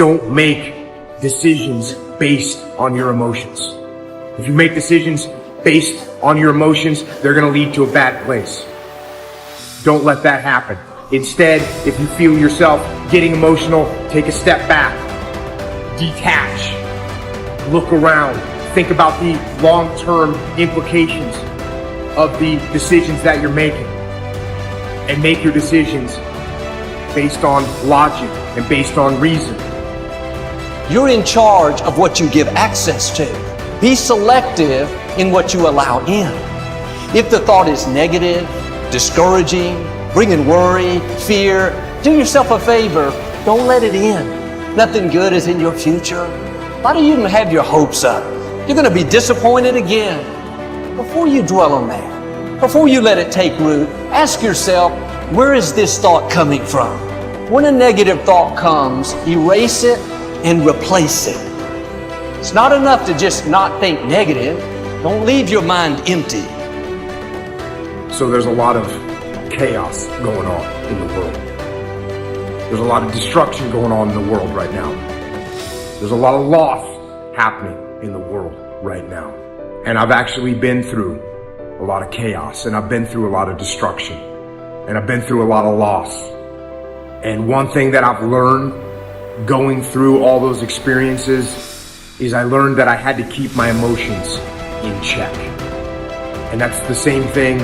don't make decisions based on your emotions. If you make decisions based on your emotions, they're going to lead to a bad place. Don't let that happen. Instead, if you feel yourself getting emotional, take a step back, detach, look around, think about the long-term implications of the decisions that you're making, and make your decisions based on logic and based on reason. You're in charge of what you give access to. Be selective in what you allow in. If the thought is negative, discouraging, bringing worry, fear, do yourself a favor, don't let it in. Nothing good is in your future. Why do you even have your hopes up? You're going to be disappointed again. Before you dwell on that, before you let it take root, ask yourself, where is this thought coming from? When a negative thought comes, erase it and replace it. It's not enough to just not think negative. Don't leave your mind empty. So there's a lot of chaos going on in the world. There's a lot of destruction going on in the world right now. There's a lot of loss happening in the world right now. And I've actually been through a lot of chaos, and I've been through a lot of destruction, and I've been through a lot of loss. And one thing that I've learned going through all those experiences is I learned that I had to keep my emotions in check. And that's the same thing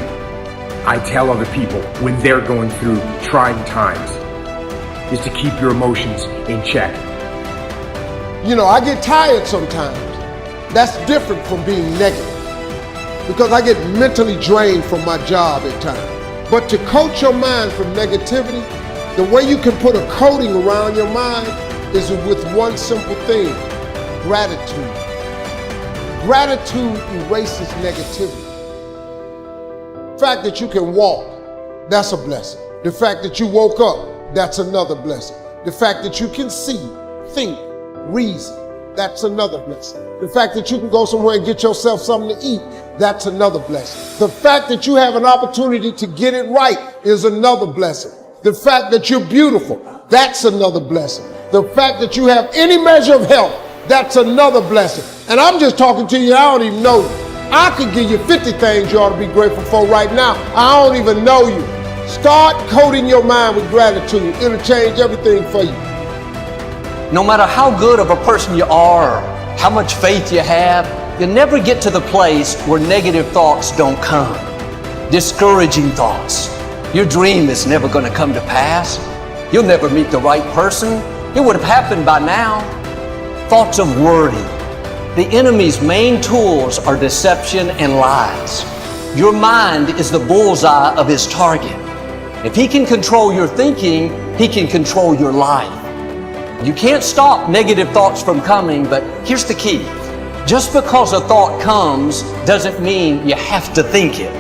I tell other people when they're going through trying times, is to keep your emotions in check. You know, I get tired sometimes. That's different from being negative, because I get mentally drained from my job at times. But to coach your mind from negativity, the way you can put a coating around your mind is with one simple thing: gratitude. Gratitude erases negativity. The fact that you can walk, that's a blessing. The fact that you woke up, that's another blessing. The fact that you can see, think, reason, that's another blessing. The fact that you can go somewhere and get yourself something to eat, that's another blessing. The fact that you have an opportunity to get it right is another blessing. The fact that you're beautiful, that's another blessing. The fact that you have any measure of health, that's another blessing. And I'm just talking to you, I don't even know you. I could give you 50 things you ought to be grateful for right now. I don't even know you. Start coating your mind with gratitude. It'll change everything for you. No matter how good of a person you are, or how much faith you have, you'll never get to the place where negative thoughts don't come. Discouraging thoughts. Your dream is never going to come to pass. You'll never meet the right person. It would have happened by now. Thoughts of worry. The enemy's main tools are deception and lies. Your mind is the bullseye of his target. If he can control your thinking, he can control your life. You can't stop negative thoughts from coming, but here's the key. Just because a thought comes doesn't mean you have to think it.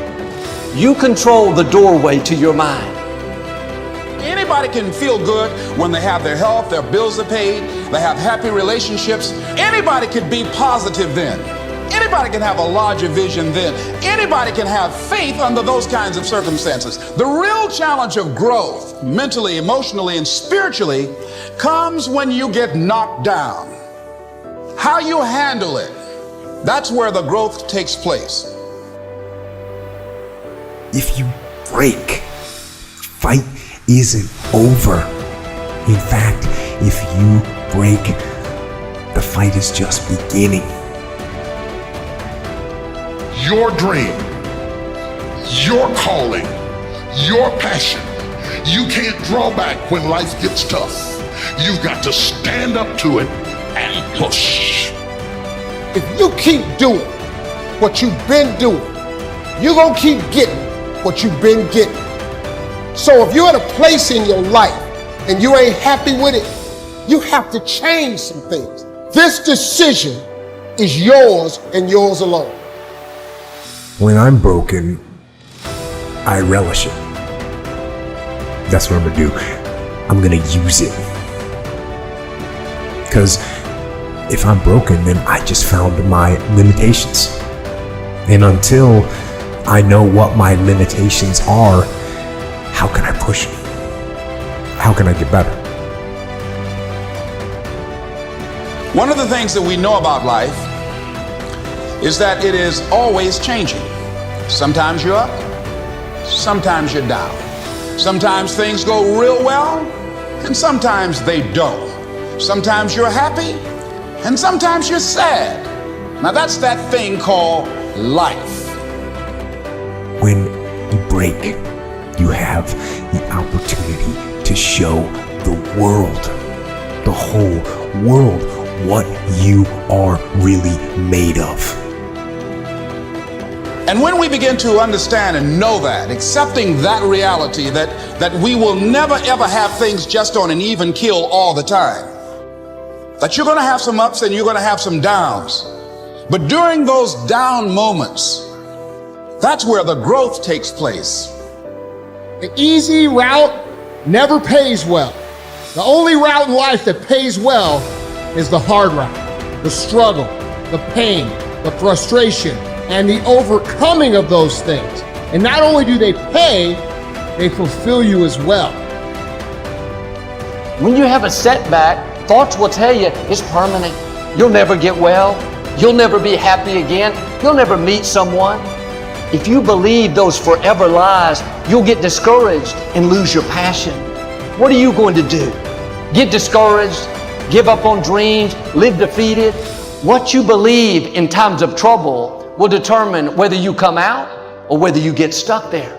You control the doorway to your mind. Anybody can feel good when they have their health, their bills are paid, they have happy relationships. Anybody can be positive then. Anybody can have a larger vision then. Anybody can have faith under those kinds of circumstances. The real challenge of growth, mentally, emotionally, and spiritually, comes when you get knocked down. How you handle it, that's where the growth takes place. If you break, the fight isn't over. In fact, if you break, the fight is just beginning. Your dream, your calling, your passion. You can't draw back when life gets tough. You've got to stand up to it and push. If you keep doing what you've been doing, you're going to keep getting what you've been getting. So if you're at a place in your life and you ain't happy with it, you have to change some things. This decision is yours and yours alone. When I'm broken, I relish it. That's what I'm gonna do. I'm gonna use it. Because if I'm broken, then I just found my limitations. And until I know what my limitations are, how can I push? How can I get better? One of the things that we know about life is that it is always changing. Sometimes you're up, sometimes you're down. Sometimes things go real well, and sometimes they don't. Sometimes you're happy, and sometimes you're sad. Now that's that thing called life. When you break, you have the opportunity to show the world, the whole world, what you are really made of. And when we begin to understand and know that, accepting that reality that we will never ever have things just on an even keel all the time, that you're going to have some ups and you're going to have some downs, but during those down moments, that's where the growth takes place. The easy route never pays well. The only route in life that pays well is the hard route, the struggle, the pain, the frustration, and the overcoming of those things. And not only do they pay, they fulfill you as well. When you have a setback, thoughts will tell you it's permanent. You'll never get well. You'll never be happy again. You'll never meet someone. If you believe those forever lies, you'll get discouraged and lose your passion. What are you going to do? Get discouraged, give up on dreams, live defeated? What you believe in times of trouble will determine whether you come out or whether you get stuck there.